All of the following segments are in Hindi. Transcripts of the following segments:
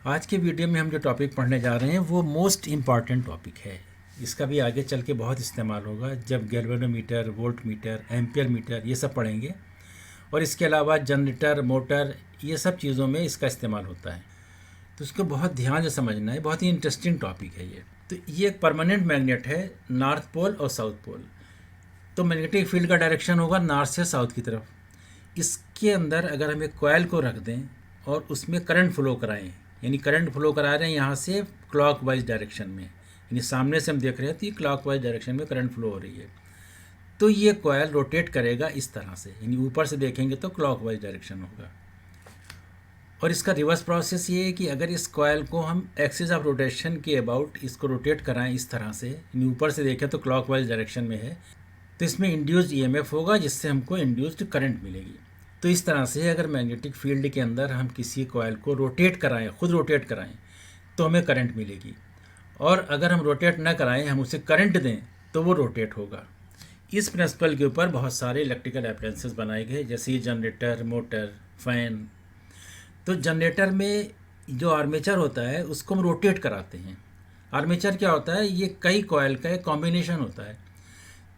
आज के वीडियो में हम जो टॉपिक पढ़ने जा रहे हैं वो मोस्ट इम्पॉर्टेंट टॉपिक है। इसका भी आगे चल के बहुत इस्तेमाल होगा जब galvanometer, volt meter, ampere meter ये सब पढ़ेंगे। और इसके अलावा जनरेटर, मोटर ये सब चीज़ों में इसका इस्तेमाल होता है। तो इसको बहुत ध्यान से समझना है, बहुत ही इंटरेस्टिंग टॉपिक है ये। तो ये एक परमानेंट मैग्नेट है, नॉर्थ पोल और साउथ पोल। तो मैग्नेटिक फील्ड का डायरेक्शन होगा नॉर्थ से साउथ की तरफ। इसके अंदर अगर हम एक कॉयल को रख दें और उसमें करंट फ्लो कराएं, यानी करंट फ्लो करा रहे हैं यहाँ से क्लॉकवाइज डायरेक्शन में, यानी सामने से हम देख रहे हैं तो ये क्लॉकवाइज डायरेक्शन में करंट फ्लो हो रही है। तो ये कॉयल रोटेट करेगा इस तरह से, यानी ऊपर से देखेंगे तो क्लॉकवाइज डायरेक्शन होगा। और इसका रिवर्स प्रोसेस ये है कि अगर इस कॉयल को हम एक्सिस ऑफ रोटेशन के अबाउट इसको रोटेट कराएं इस तरह से, यानी ऊपर से देखें तो क्लॉकवाइज डायरेक्शन में है, तो इसमें इंड्यूस्ड ईएमएफ होगा जिससे हमको इंड्यूस्ड करंट मिलेगी। तो इस तरह से अगर मैग्नेटिक फील्ड के अंदर हम किसी कॉयल को रोटेट कराएं, खुद रोटेट कराएं, तो हमें करंट मिलेगी। और अगर हम रोटेट ना कराएं, हम उसे करंट दें तो वो रोटेट होगा। इस प्रिंसिपल के ऊपर बहुत सारे इलेक्ट्रिकल अप्लायंसेस बनाए गए, जैसे जनरेटर, मोटर, फैन। तो जनरेटर में जो आर्मेचर होता है उसको हम रोटेट कराते हैं। आर्मेचर क्या होता है? ये कई कॉयल का एक कॉम्बिनेशन होता है।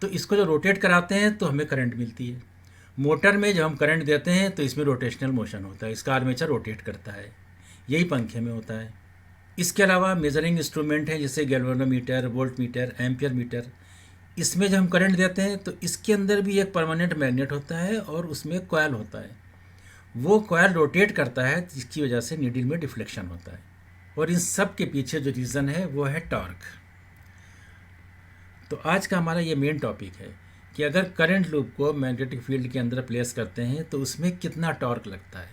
तो इसको जो रोटेट कराते हैं तो हमें करंट मिलती है। मोटर में जब हम करंट देते हैं तो इसमें रोटेशनल मोशन होता है, इसका आर्मेचर रोटेट करता है। यही पंखे में होता है। इसके अलावा मेजरिंग इंस्ट्रूमेंट है जैसे galvanometer, volt meter, ampere meter. इसमें जब हम करंट देते हैं तो इसके अंदर भी एक परमानेंट मैग्नेट होता है और उसमें कॉयल होता है। वो कॉयल रोटेट करता है जिसकी वजह से नीडल में डिफ्लेक्शन होता है। और इन सब के पीछे जो रीज़न है वो है टॉर्क। तो आज का हमारा ये मेन टॉपिक है कि अगर करंट लूप को मैग्नेटिक फील्ड के अंदर प्लेस करते हैं तो उसमें कितना टॉर्क लगता है।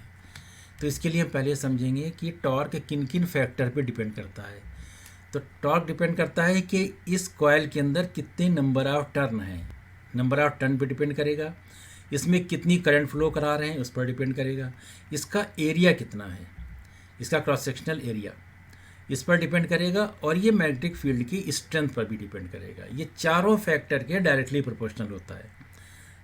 तो इसके लिए हम पहले समझेंगे कि टॉर्क किन किन फैक्टर पे डिपेंड करता है। तो टॉर्क डिपेंड करता है कि इस कॉयल के अंदर कितने नंबर ऑफ टर्न हैं, नंबर ऑफ टर्न पे डिपेंड करेगा। इसमें कितनी करंट फ्लो करा रहे हैं उस पर डिपेंड करेगा। इसका एरिया कितना है, इसका क्रॉस सेक्शनल एरिया, इस पर डिपेंड करेगा। और ये मैग्नेटिक फील्ड की स्ट्रेंथ पर भी डिपेंड करेगा। ये चारों फैक्टर के डायरेक्टली प्रोपोर्शनल होता है।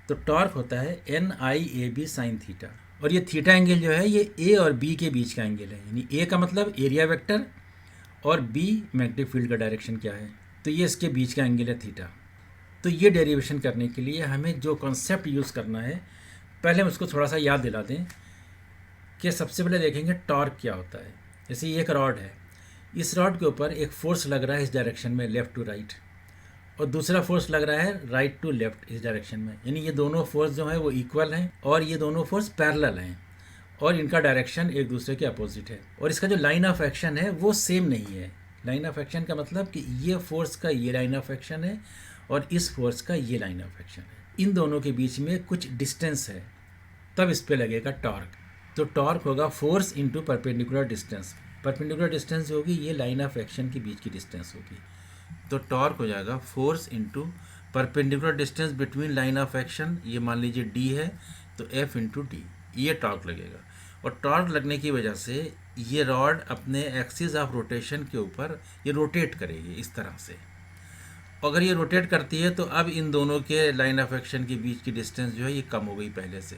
तो टॉर्क होता है NIAB साइन थीटा। और ये थीटा एंगल जो है ये ए और बी के बीच का एंगल है, यानी ए का मतलब एरिया वेक्टर और बी मैग्नेटिक फील्ड का डायरेक्शन क्या है, तो ये इसके बीच का एंगल है थीटा। तो ये डेरिवेशन करने के लिए हमें जो कॉन्सेप्ट यूज़ करना है, पहले हम उसको थोड़ा सा याद दिला दें कि सबसे पहले देखेंगे टॉर्क क्या होता है। जैसे ये एक रॉड है, इस रॉड के ऊपर एक फोर्स लग रहा है इस डायरेक्शन में, लेफ़्ट टू राइट, और दूसरा फोर्स लग रहा है राइट टू लेफ़्ट इस डायरेक्शन में। यानी ये दोनों फोर्स जो है वो इक्वल हैं और ये दोनों फोर्स पैरेलल हैं और इनका डायरेक्शन एक दूसरे के अपोजिट है। और इसका जो लाइन ऑफ एक्शन है वो सेम नहीं है। लाइन ऑफ एक्शन का मतलब कि ये फोर्स का ये लाइन ऑफ एक्शन है और इस फोर्स का ये लाइन ऑफ एक्शन है। इन दोनों के बीच में कुछ डिस्टेंस है, तब इस पर लगेगा टॉर्क। तो टॉर्क होगा force into perpendicular distance. Perpendicular distance जो होगी ये लाइन ऑफ एक्शन के बीच की डिस्टेंस होगी। तो टॉर्क हो जाएगा force into perpendicular distance between line of action, ये मान लीजिए डी है तो F इंटू डी, ये टॉर्क लगेगा। और टॉर्क लगने की वजह से ये रॉड अपने एक्सिस ऑफ रोटेशन के ऊपर ये रोटेट करेगी इस तरह से। अगर ये रोटेट करती है तो अब इन दोनों के लाइन ऑफ एक्शन के बीच की डिस्टेंस जो है ये कम हो गई पहले से।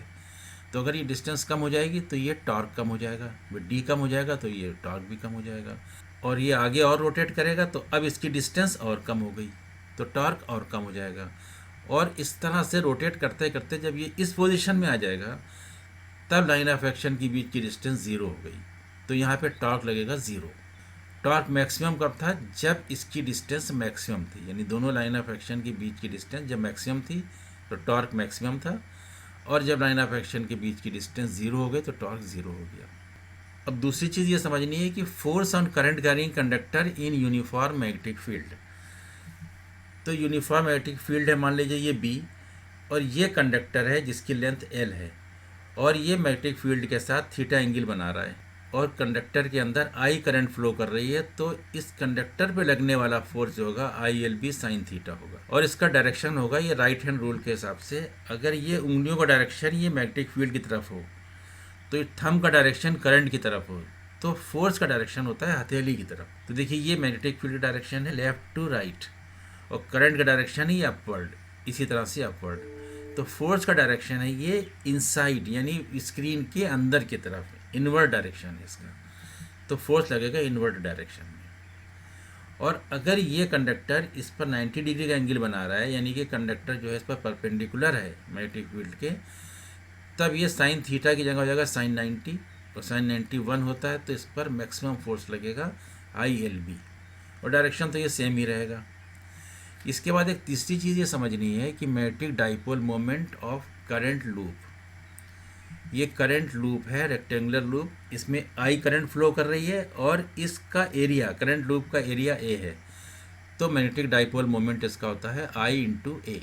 तो अगर ये डिस्टेंस कम हो जाएगी तो ये टॉर्क कम हो जाएगा, डी कम हो जाएगा तो ये टॉर्क भी कम हो जाएगा। और ये आगे और रोटेट करेगा तो अब इसकी डिस्टेंस और कम हो गई तो टॉर्क और कम हो जाएगा। और इस तरह से रोटेट करते करते जब ये इस पोजीशन में आ जाएगा तब लाइन ऑफ एक्शन के बीच की डिस्टेंस ज़ीरो हो गई, तो यहाँ पे टॉर्क लगेगा ज़ीरो। टॉर्क मैक्सिमम कब था? जब इसकी डिस्टेंस मैक्सिमम थी, यानी दोनों लाइन ऑफ एक्शन के बीच की डिस्टेंस जब मैक्सिमम थी तो टॉर्क मैक्सिमम था। और जब लाइन ऑफ एक्शन के बीच की डिस्टेंस ज़ीरो हो गई तो टॉर्क ज़ीरो हो गया। अब दूसरी चीज़ ये समझनी है कि force on current carrying conductor in uniform magnetic field. तो यूनिफॉर्म मैग्नेटिक फील्ड है, मान लीजिए ये बी, और ये कंडक्टर है जिसकी लेंथ एल है और ये मैग्नेटिक फील्ड के साथ थीटा एंगल बना रहा है और कंडक्टर के अंदर आई करंट फ्लो कर रही है। तो इस कंडक्टर पे लगने वाला फोर्स जो होगा ILB साइन थीटा होगा और इसका डायरेक्शन होगा ये राइट हैंड रूल के हिसाब से। अगर ये उंगलियों का डायरेक्शन ये मैग्नेटिक फील्ड की तरफ हो तो थंब का डायरेक्शन करंट की तरफ हो तो फोर्स का डायरेक्शन होता है हथेली की तरफ। तो देखिए ये मैग्नेटिक फील्ड का डायरेक्शन है लेफ़्ट टू राइट और करंट का डायरेक्शन ही अपवर्ड, इसी तरह से अपवर्ड। तो फोर्स का डायरेक्शन है ये इनसाइड, यानी स्क्रीन के अंदर की तरफ, इनवर्ड डायरेक्शन है इसका। तो फोर्स लगेगा इनवर्ट डायरेक्शन में। और अगर ये कंडक्टर इस पर 90 डिग्री का एंगल बना रहा है, यानी कि कंडक्टर जो है इस पर परपेंडिकुलर है मैग्नेटिक फील्ड के, तब ये साइन थीटा की जगह हो जाएगा साइन 90, और साइन 91 होता है, तो इस पर मैक्सिमम फोर्स लगेगा ILB, और डायरेक्शन तो ये सेम ही रहेगा। इसके बाद एक तीसरी चीज़ ये समझनी है कि magnetic dipole moment of current loop, ये करंट लूप है, रेक्टेंगुलर लूप, इसमें I करंट फ्लो कर रही है और इसका एरिया, करंट लूप का एरिया A है, तो मैग्नेटिक डाइपोल मोमेंट इसका होता है I इंटू A।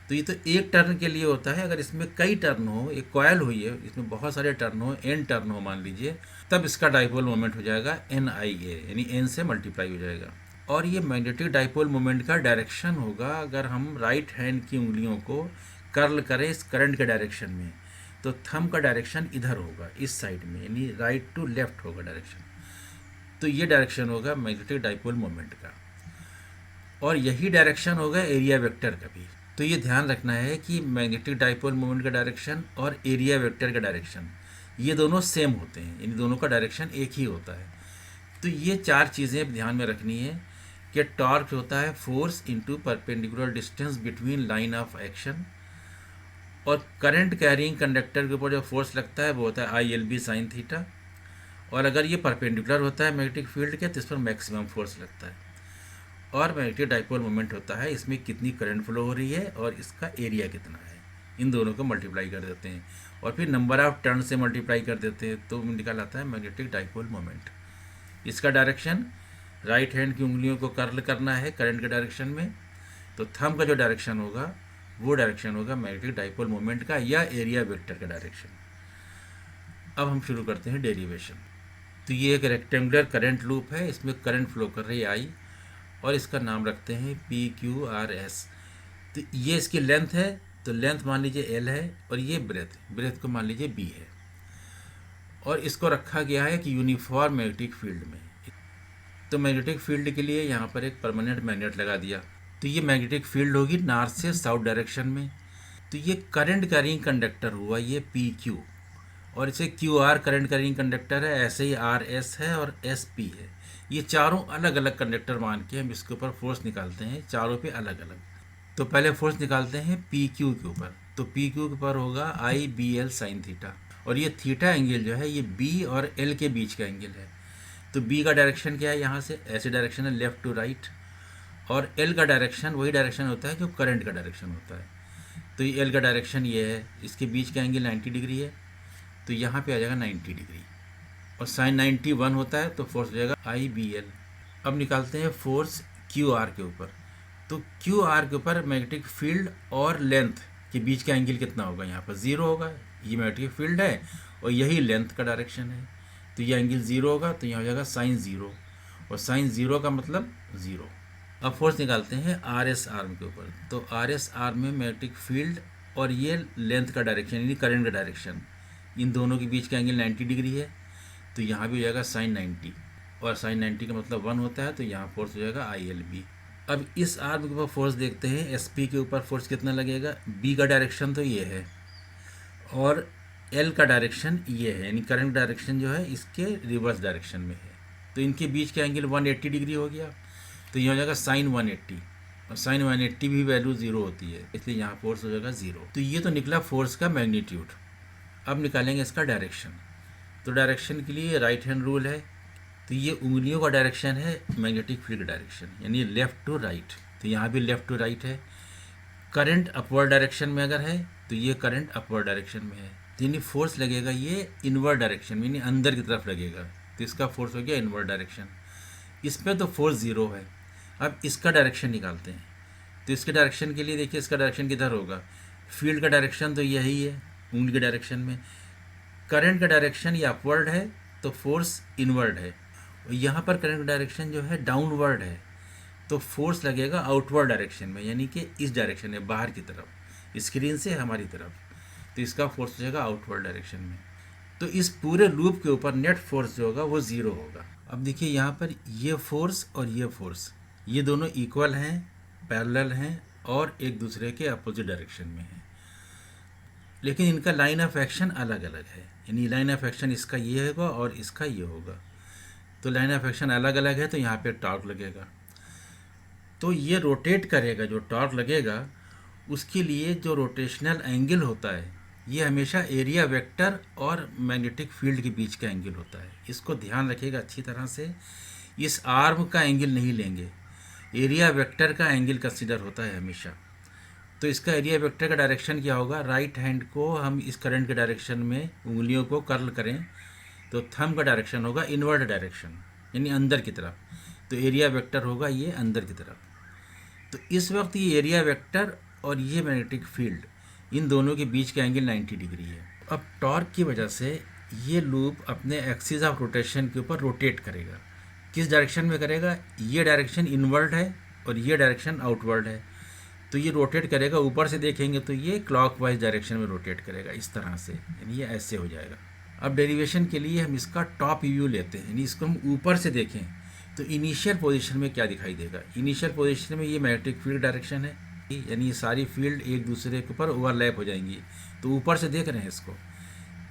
तो ये तो एक टर्न के लिए होता है। अगर इसमें कई टर्न हो, एक कॉयल हुई है, इसमें बहुत सारे टर्न हो, n टर्न हो मान लीजिए, तब इसका डाइपोल मोमेंट हो जाएगा NIA, यानी n से मल्टीप्लाई हो जाएगा। और ये मैग्नेटिक डाइपोल मोमेंट का डायरेक्शन होगा, अगर हम राइट हैंड की उंगलियों को कर्ल करें इस करंट के डायरेक्शन में, तो थंब का डायरेक्शन इधर होगा, इस साइड में, यानी राइट टू लेफ्ट होगा डायरेक्शन। तो ये डायरेक्शन होगा मैग्नेटिक डाइपोल मोमेंट का, और यही डायरेक्शन होगा एरिया वेक्टर का भी। तो ये ध्यान रखना है कि मैग्नेटिक डाइपोल मोमेंट का डायरेक्शन और एरिया वेक्टर का डायरेक्शन ये दोनों सेम होते हैं, इन दोनों का डायरेक्शन एक ही होता है। तो ये चार चीज़ें ध्यान में रखनी है कि टॉर्क होता है force into perpendicular distance between line of action, और करंट कैरिंग कंडक्टर के ऊपर जो फोर्स लगता है वो होता है ILB साइन थीटा, और अगर ये परपेंडिकुलर होता है मैग्नेटिक फील्ड के तो इस पर मैक्सिमम फोर्स लगता है। और मैग्नेटिक डाइपोल मोमेंट होता है, इसमें कितनी करंट फ्लो हो रही है और इसका एरिया कितना है, इन दोनों को मल्टीप्लाई कर देते हैं और फिर नंबर ऑफ टर्न से मल्टीप्लाई कर देते हैं, तो निकल आता है मैग्नेटिक डाइपोल मोमेंट। इसका डायरेक्शन राइट हैंड की उंगलियों को कर्ल करना है करंट के डायरेक्शन में, तो थंब का जो डायरेक्शन होगा वो डायरेक्शन होगा मैग्नेटिक डाइपोल मोमेंट का या एरिया वेक्टर का डायरेक्शन। अब हम शुरू करते हैं डेरिवेशन। तो ये एक रेक्टेंगुलर करंट लूप है, इसमें करंट फ्लो कर रही है I, और इसका नाम रखते हैं PQRS। तो ये इसकी लेंथ है, तो लेंथ मान लीजिए L है, और ये ब्रेथ को मान लीजिए B है, और इसको रखा गया है कि यूनिफॉर्म मैग्नेटिक फील्ड में। तो मैग्नेटिक फील्ड के लिए यहाँ पर एक परमानेंट मैग्नेट लगा दिया, तो ये मैग्नेटिक फील्ड होगी नॉर्थ से साउथ डायरेक्शन में। तो ये करंट कैरिंग कंडक्टर हुआ ये PQ, और इसे QR करंट कैरिंग कंडक्टर है, ऐसे ही RS है और SP है। ये चारों अलग अलग कंडक्टर मान के हम इसके ऊपर फोर्स निकालते हैं, चारों पे अलग अलग। तो पहले फोर्स निकालते हैं PQ के ऊपर, तो PQ के ऊपर होगा IBL साइन थीटा, और ये थीटा एंगल जो है ये B और L के बीच का एंगल है। तो B का डायरेक्शन क्या है, यहाँ से ऐसे डायरेक्शन है लेफ्ट टू राइट, और L का डायरेक्शन वही डायरेक्शन होता है जो करंट का डायरेक्शन होता है। तो ये L का डायरेक्शन ये है, इसके बीच का एंगल 90 डिग्री है, तो यहाँ पे आ जाएगा 90 डिग्री, और साइन 91 होता है, तो फोर्स हो जाएगा IBL। अब निकालते हैं फोर्स QR के ऊपर, तो QR के ऊपर मैग्नेटिक फील्ड और लेंथ के बीच का एंगल कितना होगा, यहाँ पर 0 होगा, ये मैग्नेटिक फील्ड है और यही लेंथ का डायरेक्शन है, तो ये एंगल 0 होगा, तो यहाँ हो जाएगा साइन 0, और साइन 0 का मतलब 0। अब फोर्स निकालते हैं RS आर्म के ऊपर, तो RS आर्म में मैग्नेटिक फील्ड और ये लेंथ का डायरेक्शन यानी करंट का डायरेक्शन, इन दोनों के बीच का एंगल 90 डिग्री है, तो यहाँ भी हो जाएगा साइन 90, और साइन 90 का मतलब 1 होता है, तो यहाँ फोर्स हो जाएगा ILB। अब इस आर्म के ऊपर फोर्स देखते हैं, SP के ऊपर फोर्स कितना लगेगा। B का डायरेक्शन तो ये है और L का डायरेक्शन ये है, यानी करंट डायरेक्शन जो है इसके रिवर्स डायरेक्शन में है, तो इनके बीच का एंगल 180 डिग्री हो गया, तो ये हो जाएगा साइन 180, और साइन 180 भी वैल्यू 0 होती है, इसलिए यहाँ फोर्स हो जाएगा 0। तो ये तो निकला फोर्स का मैग्नीट्यूड। अब निकालेंगे इसका डायरेक्शन। तो डायरेक्शन के लिए राइट हैंड रूल है, तो ये उंगलियों का डायरेक्शन है मैग्नेटिक फील्ड डायरेक्शन, यानी लेफ़्ट टू राइट, तो यहाँ भी लेफ़्ट टू राइट है। करंट अपवर्ड डायरेक्शन में अगर है तो ये करंट अपवर्ड डायरेक्शन में है, तो यानी फोर्स लगेगा ये इनवर्ड डायरेक्शन में, यानी अंदर की तरफ लगेगा, तो इसका फोर्स हो गया इनवर्ड डायरेक्शन। इसमें तो फोर्स 0 है। अब इसका डायरेक्शन निकालते हैं, तो इसके डायरेक्शन के लिए देखिए इसका डायरेक्शन किधर होगा, फील्ड का डायरेक्शन तो यही है उंगली के डायरेक्शन में, करंट का डायरेक्शन ये अपवर्ड है तो फोर्स इनवर्ड है, और यहाँ पर करंट का डायरेक्शन जो है डाउनवर्ड है, तो फोर्स लगेगा आउटवर्ड डायरेक्शन में, यानी कि इस डायरेक्शन में, बाहर की तरफ, स्क्रीन से हमारी तरफ, तो इसका फोर्स हो जाएगा आउटवर्ड डायरेक्शन में। तो इस पूरे लूप के ऊपर नेट फोर्स जो होगा वो 0 होगा। अब देखिए यहाँ पर ये फोर्स और ये फोर्स, ये दोनों इक्वल हैं, पैरेलल हैं और एक दूसरे के अपोजिट डायरेक्शन में हैं, लेकिन इनका लाइन ऑफ एक्शन अलग अलग है, यानी लाइन ऑफ एक्शन इसका ये होगा और इसका ये होगा। तो लाइन ऑफ एक्शन अलग अलग है, तो यहाँ पे टॉर्क लगेगा। तो ये रोटेट करेगा, जो टॉर्क लगेगा उसके लिए जो रोटेशनल एंगल होता है ये हमेशा एरिया वेक्टर और मैग्नेटिक फील्ड के बीच का एंगल होता है। इसको ध्यान रखिएगा अच्छी तरह से, इस आर्म का एंगल नहीं लेंगे, एरिया वेक्टर का एंगल कंसिडर होता है हमेशा। तो इसका एरिया वेक्टर का डायरेक्शन क्या होगा, राइट हैंड को हम इस करंट के डायरेक्शन में उंगलियों को कर्ल करें तो थंब का डायरेक्शन होगा इनवर्ड डायरेक्शन, यानी अंदर की तरफ। तो एरिया वेक्टर होगा ये अंदर की तरफ। तो इस वक्त ये एरिया वेक्टर और ये मैग्नेटिक फील्ड, इन दोनों के बीच का एंगल 90 डिग्री है। अब टॉर्क की वजह से ये लूप अपने एक्सिस ऑफ रोटेशन के ऊपर रोटेट करेगा। किस डायरेक्शन में करेगा, ये डायरेक्शन इनवर्ड है और ये डायरेक्शन आउटवर्ड है। तो ये रोटेट करेगा, ऊपर से देखेंगे तो ये क्लॉकवाइज डायरेक्शन में रोटेट करेगा इस तरह से, यानी ये ऐसे हो जाएगा। अब डेरिवेशन के लिए हम इसका टॉप व्यू लेते हैं, यानी इसको हम ऊपर से देखें तो इनिशियल पोजीशन में क्या दिखाई देगा। इनिशियल पोजीशन में ये मैग्नेटिक फील्ड डायरेक्शन है, यानी ये सारी फील्ड एक दूसरे के ऊपर ओवरलैप हो जाएंगी। तो ऊपर से देख रहे हैं इसको,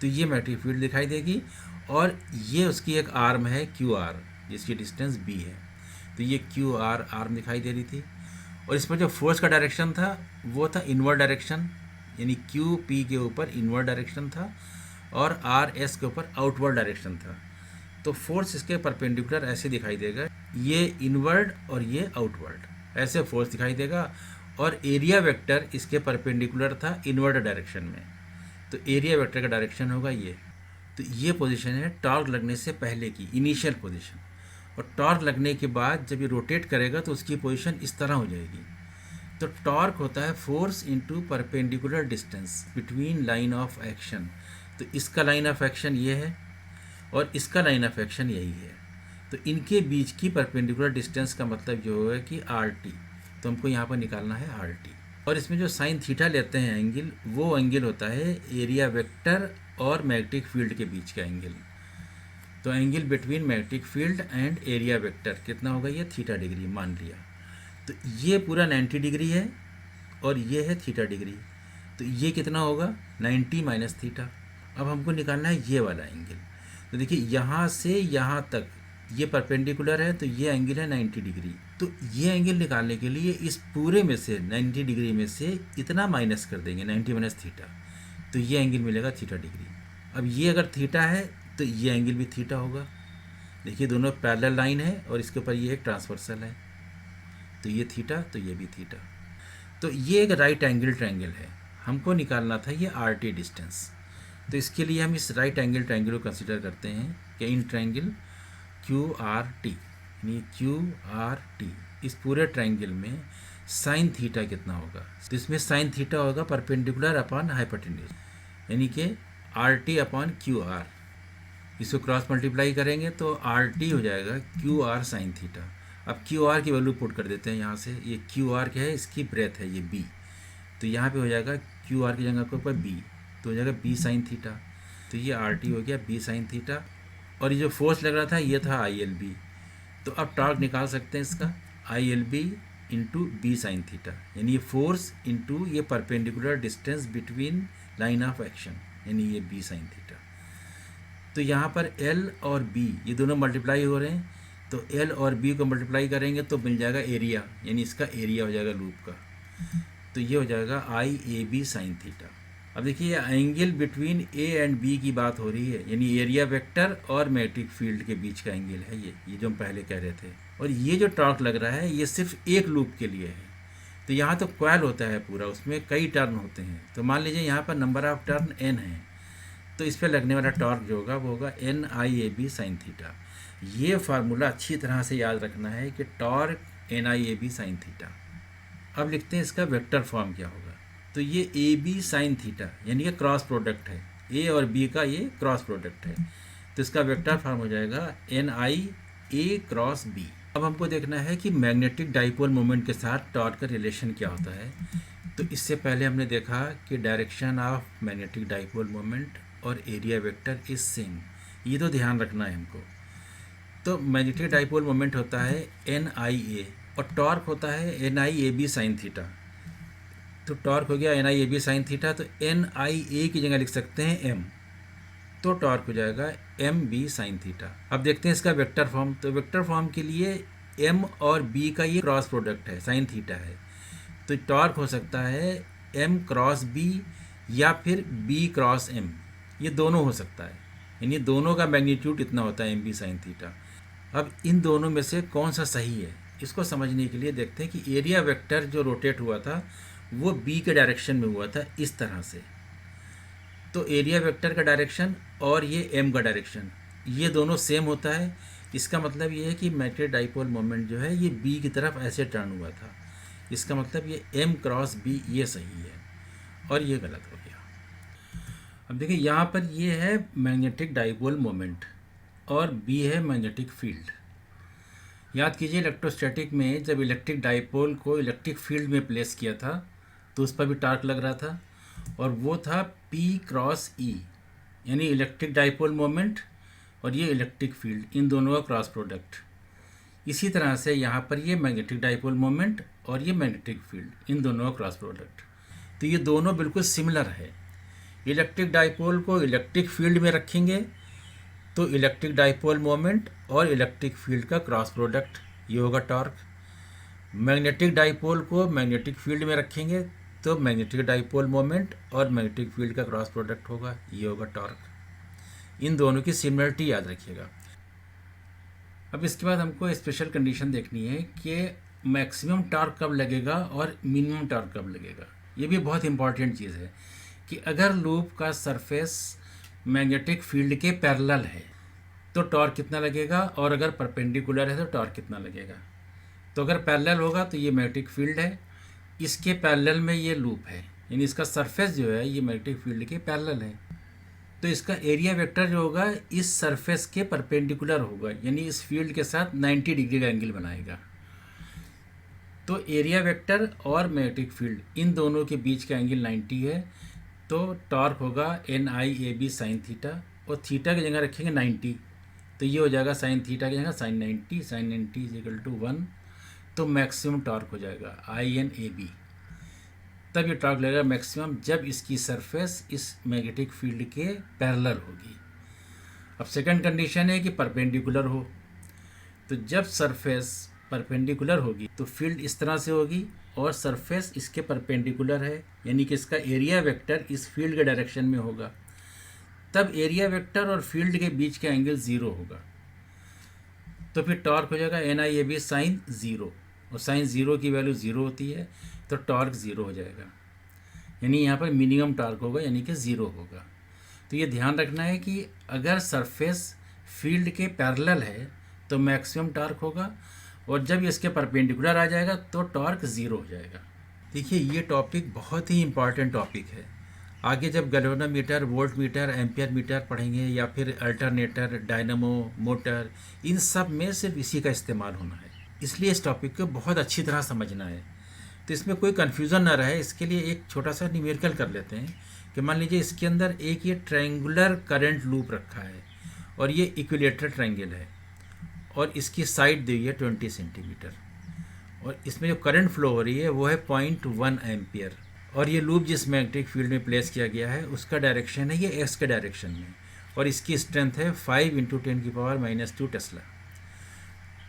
तो ये मैग्नेटिक फील्ड दिखाई देगी और ये उसकी एक आर्म है क्यू आर, जिसकी डिस्टेंस बी है। तो ये क्यू आर आर्म दिखाई दे रही थी और इसमें जो फोर्स का डायरेक्शन था वो था इनवर्ड डायरेक्शन, यानी क्यू पी के ऊपर इनवर्ड डायरेक्शन था और आर एस के ऊपर आउटवर्ड डायरेक्शन था। तो फोर्स इसके परपेंडिकुलर ऐसे दिखाई देगा, ये इनवर्ड और ये आउटवर्ड, ऐसे फोर्स दिखाई देगा। और एरिया वेक्टर इसके परपेंडिकुलर था इनवर्ड डायरेक्शन में, तो एरिया वेक्टर का डायरेक्शन होगा ये। तो ये पोजीशन है टॉर्क लगने से पहले की इनिशियल पोजीशन। और टॉर्क लगने के बाद जब ये रोटेट करेगा तो उसकी पोजीशन इस तरह हो जाएगी। तो टॉर्क होता है force into perpendicular distance between line of action. तो इसका लाइन ऑफ एक्शन ये है और इसका लाइन ऑफ एक्शन यही है। तो इनके बीच की परपेंडिकुलर डिस्टेंस का मतलब जो है कि आर टी, तो हमको यहाँ पर निकालना है आर टी। और इसमें जो साइन थीटा लेते हैं एंगल, वो एंगल होता है एरिया वेक्टर और मैग्नेटिक फील्ड के बीच का एंगल। तो angle between magnetic field and area vector कितना होगा, ये थीटा डिग्री मान लिया। तो ये पूरा 90 डिग्री है और ये है थीटा डिग्री, तो ये कितना होगा 90 माइनस थीटा। अब हमको निकालना है ये वाला एंगल। तो देखिए यहाँ से यहाँ तक ये परपेंडिकुलर है, तो ये एंगल है 90 डिग्री। तो ये एंगल निकालने के लिए इस पूरे में से 90 डिग्री में से इतना माइनस कर देंगे, 90 माइनस थीटा, तो ये एंगल मिलेगा थीटा डिग्री। अब ये अगर थीटा है तो ये एंगल भी थीटा होगा। देखिए दोनों पैरेलल लाइन है और इसके ऊपर ये एक ट्रांसवर्सल है, तो ये थीटा तो ये भी थीटा। तो ये एक राइट एंगल ट्रायंगल है, हमको निकालना था ये आर टी डिस्टेंस। तो इसके लिए हम इस राइट एंगल ट्रायंगल को कंसिडर करते हैं कि in triangle Q R T, यानी क्यू आर टी, इस पूरे ट्रायंगल में साइन थीटा कितना होगा। तो इसमें साइन थीटा होगा परपेंडिकुलर अपॉन हाइपोटेन्यूज, यानी कि R T upon Q R. इसको क्रॉस मल्टीप्लाई करेंगे तो आर टी हो जाएगा क्यू आर साइन थीटा। अब क्यू आर की वैल्यू पुट कर देते हैं यहाँ से, ये क्यू आर क्या है, इसकी ब्रेथ है ये बी, तो यहाँ पे हो जाएगा क्यू आर की जगह के ऊपर बी, तो हो जाएगा बी साइन थीटा। तो ये आर टी हो गया बी साइन थीटा। और ये जो फोर्स लग रहा था ये था आई एल बी। तो अब टॉर्क निकाल सकते हैं इसका, I L B into B sine theta, यानी ये फोर्स इंटू ये perpendicular distance between line of action, यानी ये बी साइन थीटा। तो यहाँ पर एल और बी ये दोनों मल्टीप्लाई हो रहे हैं, तो एल और बी को मल्टीप्लाई करेंगे तो मिल जाएगा एरिया, यानी इसका एरिया हो जाएगा लूप का। तो ये हो जाएगा I A B sine theta. अब देखिए angle between A and B की बात हो रही है, यानी एरिया वेक्टर और मैग्नेटिक फील्ड के बीच का एंगल है ये जो हम पहले कह रहे थे। और ये जो टॉर्क लग रहा है ये सिर्फ एक लूप के लिए है। तो यहाँ तो कॉइल होता है पूरा, उसमें कई टर्न होते हैं। तो मान लीजिए यहाँ पर नंबर ऑफ टर्न एन है, तो इस पर लगने वाला टॉर्क जो होगा वो होगा N I A B sine theta. ये फार्मूला अच्छी तरह से याद रखना है कि torque N I A B sine theta. अब लिखते हैं इसका वेक्टर फॉर्म क्या होगा। तो ये ए बी साइन थीटा यानी कि क्रॉस प्रोडक्ट है, ए और बी का ये क्रॉस प्रोडक्ट है, तो इसका वेक्टर फॉर्म हो जाएगा N I A cross B. अब हमको देखना है कि मैग्नेटिक डाइपोल मोमेंट के साथ टॉर्क का रिलेशन क्या होता है। तो इससे पहले हमने देखा कि direction of magnetic dipole moment और एरिया वेक्टर इज सेम, ये तो ध्यान रखना है हमको। तो मैग्नेटिक डाइपोल मोमेंट होता है एन आई ए और टॉर्क होता है N I A B sine theta. तो टॉर्क हो गया N I A B sine theta, तो एन आई ए की जगह लिख सकते हैं एम, तो टॉर्क हो जाएगा एम बी साइन थीटा। अब देखते हैं इसका वेक्टर फॉर्म। तो वेक्टर फॉर्म के लिए एम और बी का ये क्रॉस प्रोडक्ट है, साइन थीटा है, तो टॉर्क हो सकता है एम क्रॉस बी या फिर बी क्रॉस एम, ये दोनों हो सकता है, यानी दोनों का मैग्नीट्यूड इतना होता है एम बी साइन थीटा। अब इन दोनों में से कौन सा सही है, इसको समझने के लिए देखते हैं कि एरिया वेक्टर जो रोटेट हुआ था वो बी के डायरेक्शन में हुआ था इस तरह से। तो एरिया वेक्टर का डायरेक्शन और ये एम का डायरेक्शन ये दोनों सेम होता है। इसका मतलब ये है कि मैग्नेटिक डाइपोल मोमेंट जो है ये बी की तरफ ऐसे टर्न हुआ था। इसका मतलब ये एम क्रॉस बी ये सही है और ये गलत हो गया। अब देखिए यहाँ पर ये है मैग्नेटिक डाइपोल मोमेंट और बी है मैग्नेटिक फील्ड। याद कीजिए इलेक्ट्रोस्टैटिक में जब इलेक्ट्रिक डाइपोल को इलेक्ट्रिक फील्ड में प्लेस किया था तो उस पर भी टॉर्क लग रहा था और वो था P क्रॉस E, यानी इलेक्ट्रिक डाइपोल मोमेंट और ये इलेक्ट्रिक फील्ड, इन दोनों का क्रॉस प्रोडक्ट। इसी तरह से यहाँ पर ये मैग्नेटिक डाइपोल मोमेंट और ये मैग्नेटिक फील्ड, इन दोनों का क्रॉस प्रोडक्ट। तो ये दोनों बिल्कुल सिमिलर है। इलेक्ट्रिक डाइपोल को इलेक्ट्रिक फील्ड में रखेंगे तो इलेक्ट्रिक डाइपोल मोमेंट और इलेक्ट्रिक फील्ड का क्रॉस प्रोडक्ट ये होगा टॉर्क। मैग्नेटिक डाइपोल को मैग्नेटिक फील्ड में रखेंगे तो मैग्नेटिक डाइपोल मोमेंट और मैग्नेटिक फील्ड का क्रॉस प्रोडक्ट होगा, ये होगा टॉर्क। इन दोनों की सिमिलरिटी याद रखिएगा। अब इसके बाद हमको स्पेशल कंडीशन देखनी है कि मैक्सिमम टॉर्क कब लगेगा और मिनिमम टॉर्क कब लगेगा। ये भी बहुत इंपॉर्टेंट चीज़ है कि अगर लूप का सरफेस मैग्नेटिक फील्ड के पैरेलल है तो टॉर्क कितना लगेगा, और अगर परपेंडिकुलर है तो टॉर्क कितना लगेगा। तो अगर पैरेलल होगा तो ये मैग्नेटिक फील्ड है, इसके पैरेलल में ये लूप है, यानी इसका सरफेस जो है ये मैग्नेटिक फील्ड के पैरेलल है, तो इसका एरिया वेक्टर जो होगा इस सरफेस के परपेंडिकुलर होगा, यानी इस फील्ड के साथ 90 डिग्री का एंगल बनाएगा। तो एरिया वेक्टर और मैग्नेटिक फील्ड इन दोनों के बीच का एंगल 90 है, तो टॉर्क होगा NIAB साइन थीटा, और थीटा की जगह रखेंगे 90, तो ये हो जाएगा साइन थीटा की जगह sine 90, sine 90 is equal to 1, तो मैक्सिमम टॉर्क हो जाएगा INAB। तब ये टॉर्क लगेगा मैक्सिमम जब इसकी सरफेस इस मैग्नेटिक फील्ड के पैरेलल होगी। अब सेकंड कंडीशन है कि परपेंडिकुलर हो, तो जब सरफेस परपेंडिकुलर होगी तो फील्ड इस तरह से होगी और सरफेस इसके परपेंडिकुलर है, यानी कि इसका एरिया वेक्टर इस फील्ड के डायरेक्शन में होगा, तब एरिया वेक्टर और फील्ड के बीच का एंगल 0 होगा। तो फिर टॉर्क हो जाएगा NIAB साइन 0, और साइन 0 की वैल्यू 0 होती है तो टॉर्क 0 हो जाएगा, यानी यहाँ पर मिनिमम टॉर्क होगा, यानी कि 0 होगा। तो ये ध्यान रखना है कि अगर सरफेस फील्ड के पैरेलल है तो मैक्सिमम टॉर्क होगा, और जब इसके परपेंडिकुलर आ जाएगा तो टॉर्क 0 हो जाएगा। देखिए ये टॉपिक बहुत ही इम्पॉर्टेंट टॉपिक है। आगे जब galvanometer, volt meter, ampere meter पढ़ेंगे या फिर अल्टरनेटर, डायनामो, मोटर, इन सब में सिर्फ इसी का इस्तेमाल होना है, इसलिए इस टॉपिक को बहुत अच्छी तरह समझना है। तो इसमें कोई कन्फ्यूज़न ना रहे, इसके लिए एक छोटा सा न्यूमेरिकल कर लेते हैं कि मान लीजिए इसके अंदर एक ये ट्रायंगुलर करंट लूप रखा है और ये इक्विलेटरल ट्रायंगल है और इसकी साइड दी हुई है 20 सेंटीमीटर, और इसमें जो करंट फ्लो हो रही है वो है 0.1 एम्पियर, और ये लूप जिस मैग्नेटिक फील्ड में प्लेस किया गया है उसका डायरेक्शन है ये एक्स के डायरेक्शन में, और इसकी स्ट्रेंथ है 5 × 10⁻² टेस्ला।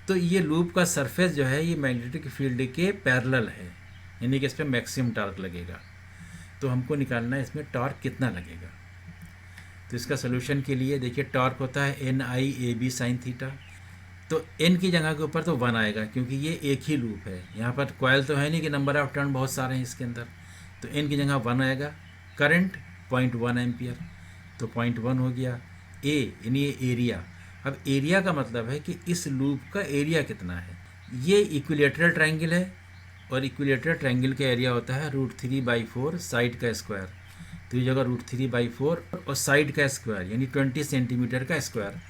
तो ये लूप का सरफेस जो है ये मैग्नेटिक फील्ड के पैरेलल है, यानी कि इस पर मैक्सिमम टॉर्क लगेगा। तो हमको निकालना है इसमें टॉर्क कितना लगेगा। तो इसका सोल्यूशन के लिए देखिए टॉर्क होता है NIAB साइन थीटा, तो n की जगह के ऊपर तो 1 आएगा क्योंकि ये एक ही लूप है, यहाँ पर कॉइल तो है नहीं कि नंबर ऑफ टर्न बहुत सारे हैं इसके अंदर, तो n की जगह 1 आएगा। करंट 0.1 एम्पियर, तो 0.1 हो गया। A यानी ये एरिया। अब एरिया का मतलब है कि इस लूप का एरिया कितना है। ये इक्विलेटरल ट्रायंगल है और इक्विलेटरल ट्रायंगल का एरिया होता है √3/4 साइड का स्क्वायर, तो ये जगह √3/4 और साइड का स्क्वायर यानी 20 सेंटीमीटर का स्क्वायर,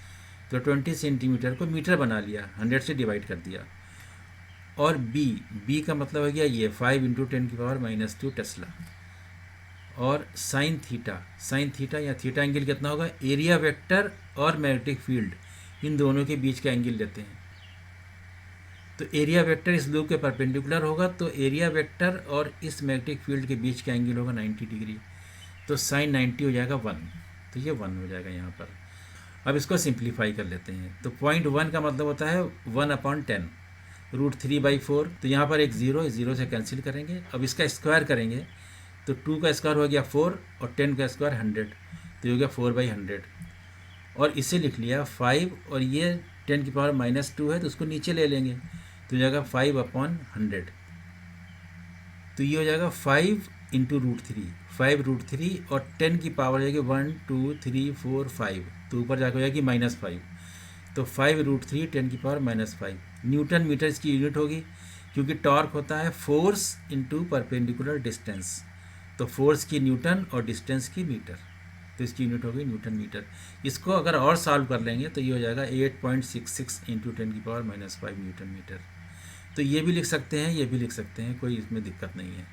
तो 20 सेंटीमीटर को मीटर बना लिया, 100 से डिवाइड कर दिया। और बी का मतलब हो गया ये 5 × 10⁻² टेस्ला। और साइन थीटा या थीटा एंगल कितना होगा, एरिया वेक्टर और मैग्नेटिक फील्ड इन दोनों के बीच का एंगल लेते हैं, तो एरिया वेक्टर इस लूप के परपेंडिकुलर होगा, तो एरिया वेक्टर और इस मैग्नेटिक फील्ड के बीच का एंगल होगा 90 डिग्री, तो साइन 90 हो जाएगा 1। तो ये 1 हो जाएगा यहाँ पर। अब इसको सिंप्लीफाई कर लेते हैं। तो 0.1 का मतलब होता है 1/10, √3/4। तो यहाँ पर एक ज़ीरो, ज़ीरो से कैंसिल करेंगे। अब इसका स्क्वायर करेंगे तो 2 का स्क्वायर हो गया 4 और 10 का स्क्वायर 100, तो ये हो गया 4/100। और इसे लिख लिया 5, और ये 10⁻² है तो उसको नीचे ले लेंगे, तो हो जाएगा 5/100। तो ये हो जाएगा 5 इंटू √3, 5√3, और 10 की पावर हो जाएगी 1 2 3 4 5, तो ऊपर जाकर हो जाएगी -5। तो 5√3 10⁻⁻5 न्यूटन मीटर इसकी यूनिट होगी, क्योंकि टॉर्क होता है फोर्स इंटू परपेंडिकुलर डिस्टेंस। तो फोर्स की न्यूटन और डिस्टेंस की मीटर, तो इसकी यूनिट होगी न्यूटन मीटर। इसको अगर और सॉल्व कर लेंगे तो ये हो जाएगा 8.66 इंटू 10⁻⁻5 न्यूटन मीटर। तो ये भी लिख सकते हैं, ये भी लिख सकते हैं, कोई इसमें दिक्कत नहीं है।